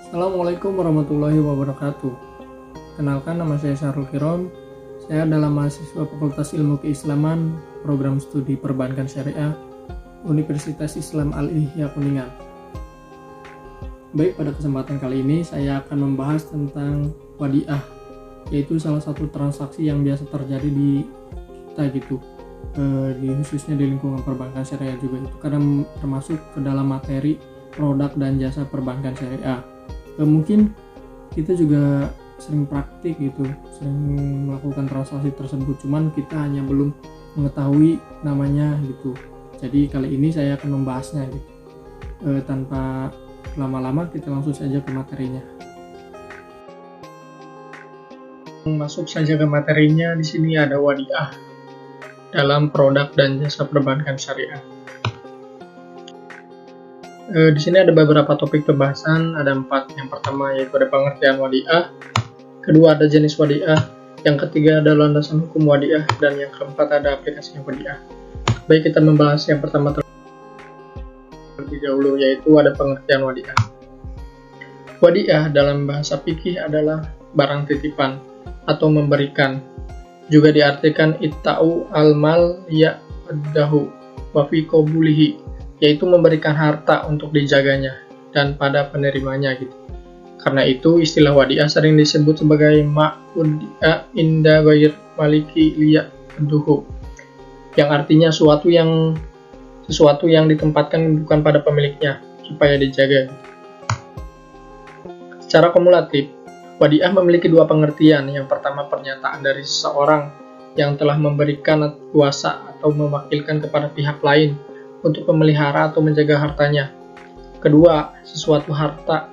Assalamualaikum warahmatullahi wabarakatuh. Kenalkan, nama saya Syahrul Kirom. Saya adalah mahasiswa Fakultas Ilmu Keislaman, Program Studi Perbankan Syariah, Universitas Islam Al-Ihya Kuningan. Baik, pada kesempatan kali ini saya akan membahas tentang wadiah, yaitu salah satu transaksi yang biasa terjadi di kita gitu, khususnya di lingkungan perbankan syariah juga itu, karena termasuk ke dalam materi produk dan jasa perbankan syariah. Mungkin kita juga sering praktik gitu, sering melakukan transaksi tersebut, cuman kita hanya belum mengetahui namanya gitu. Jadi kali ini saya akan membahasnya gitu. Tanpa lama-lama, kita langsung saja ke materinya. Masuk saja ke materinya. Di sini ada wadiah dalam produk dan jasa perbankan syariah. Di sini ada beberapa topik pembahasan, ada 4. Yang pertama yaitu ada pengertian wadiah, kedua ada jenis wadiah, yang ketiga ada landasan hukum wadiah, dan yang keempat ada aplikasi wadiah. Baik, kita membahas yang pertama terlebih dahulu, yaitu ada pengertian wadiah. Wadiah dalam bahasa fikih adalah barang titipan atau memberikan. Juga diartikan itta'u al-mal ya'dahu wa fi qabulihi, yaitu memberikan harta untuk dijaganya dan pada penerimanya gitu. Karena itu istilah wadiah sering disebut sebagai ma'udia inda ghair maliki liya'duhu, yang artinya sesuatu yang ditempatkan bukan pada pemiliknya supaya dijaga gitu. Secara kumulatif, wadiah memiliki 2 pengertian. Yang pertama, pernyataan dari seseorang yang telah memberikan kuasa atau mewakilkan kepada pihak lain untuk memelihara atau menjaga hartanya. Kedua, sesuatu harta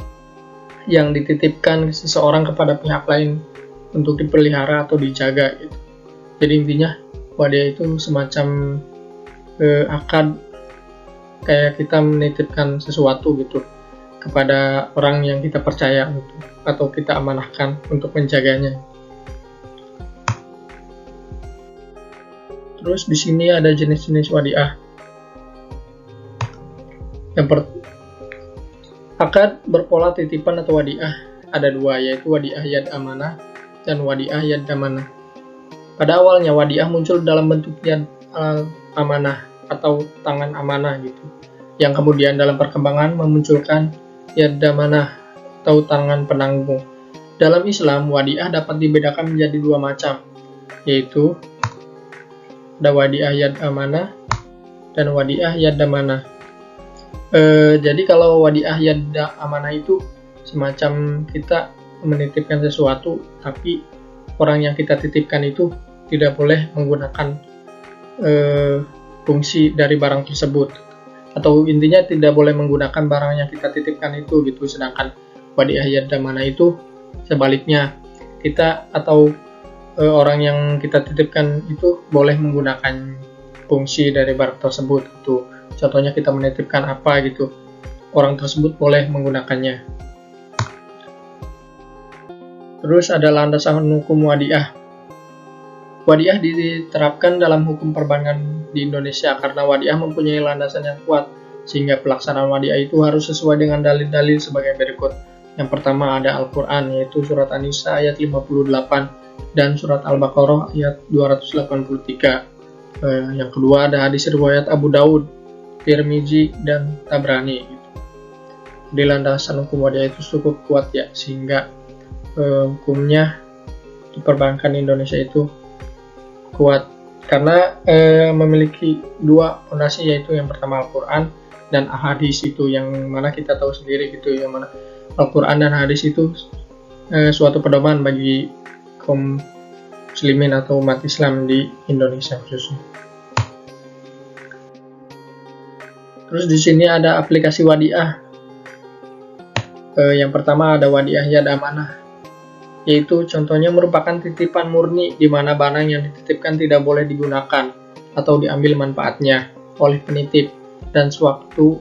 yang dititipkan seseorang kepada pihak lain untuk dipelihara atau dijaga gitu. Jadi intinya wadiah itu semacam akad, kayak kita menitipkan sesuatu gitu kepada orang yang kita percaya gitu, atau kita amanahkan untuk menjaganya. Terus di sini ada jenis-jenis wadiah. Akad berpola titipan atau wadiah ada 2, yaitu wadiah yad amanah dan wadiah yad damanah. Pada awalnya wadiah muncul dalam bentuk yad amanah atau tangan amanah gitu, yang kemudian dalam perkembangan memunculkan yad damanah atau tangan penanggung. Dalam Islam, wadiah dapat dibedakan menjadi 2 macam, yaitu ada wadiah yad amanah dan wadiah yad damanah. Jadi kalau wadiah yad amanah itu semacam kita menitipkan sesuatu, tapi orang yang kita titipkan itu tidak boleh menggunakan fungsi dari barang tersebut, atau intinya tidak boleh menggunakan barang yang kita titipkan itu gitu. Sedangkan wadiah yad amanah itu sebaliknya, kita atau orang yang kita titipkan itu boleh menggunakan fungsi dari barang tersebut gitu. Contohnya kita menitipkan apa gitu, orang tersebut boleh menggunakannya. Terus ada landasan hukum wadiah. Wadiah diterapkan dalam hukum perbankan di Indonesia karena wadiah mempunyai landasan yang kuat, sehingga pelaksanaan wadiah itu harus sesuai dengan dalil-dalil sebagai berikut. Yang pertama ada Al-Quran, yaitu surat An-Nisa ayat 58 dan surat Al-Baqarah ayat 283. Yang kedua ada hadis riwayat Abu Daud, Tirmizi, dan Tabrani gitu. Di landasan hukum wadiah itu cukup kuat ya, sehingga hukumnya di perbankan Indonesia itu kuat karena memiliki 2 fondasi, yaitu yang pertama Al-Quran dan hadis itu, yang mana kita tahu sendiri gitu, yang mana Al-Quran dan hadis itu suatu pedoman bagi kaum muslimin atau umat Islam di Indonesia khususnya. Terus di sini ada aplikasi wadiah. Yang pertama ada wadiah yad amanah, yaitu contohnya merupakan titipan murni di mana barang yang dititipkan tidak boleh digunakan atau diambil manfaatnya oleh penitip, dan sewaktu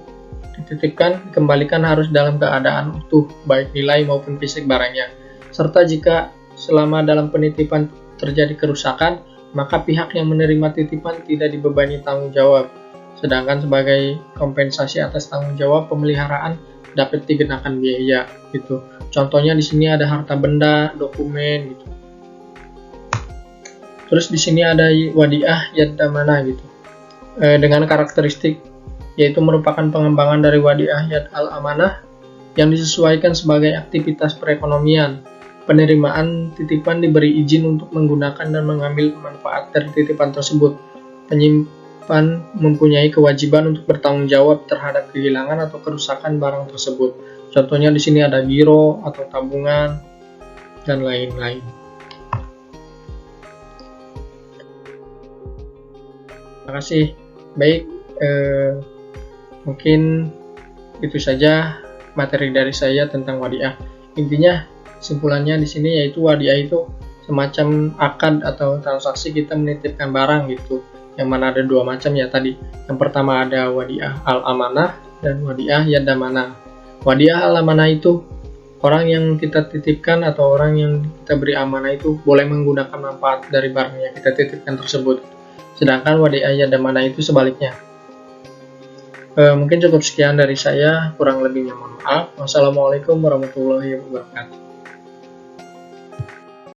dititipkan dikembalikan harus dalam keadaan utuh, baik nilai maupun fisik barangnya. Serta jika selama dalam penitipan terjadi kerusakan, maka pihak yang menerima titipan tidak dibebani tanggung jawab. Sedangkan sebagai kompensasi atas tanggung jawab pemeliharaan, dapat dikenakan biaya gitu. Contohnya di sini ada harta benda, dokumen gitu. Terus di sini ada wadiah yad-damanah gitu. Dengan karakteristik yaitu merupakan pengembangan dari wadiah yad al-amanah yang disesuaikan sebagai aktivitas perekonomian. Penerimaan titipan diberi izin untuk menggunakan dan mengambil manfaat dari titipan tersebut. Penyimpan mempunyai kewajiban untuk bertanggung jawab terhadap kehilangan atau kerusakan barang tersebut. Contohnya di sini ada giro atau tabungan dan lain-lain. Terima kasih. Baik, mungkin itu saja materi dari saya tentang wadiah. Intinya, simpulannya di sini yaitu wadiah itu semacam akad atau transaksi kita menitipkan barang gitu. Yang mana ada dua macam ya tadi. Yang pertama ada wadiah al-amanah dan wadiah yad-damanah. Wadiah al-amanah itu orang yang kita titipkan atau orang yang kita beri amanah itu boleh menggunakan manfaat dari barang yang kita titipkan tersebut. Sedangkan wadiah yad-damanah itu sebaliknya. Mungkin cukup sekian dari saya, kurang lebihnya mohon maaf. Wassalamualaikum warahmatullahi wabarakatuh.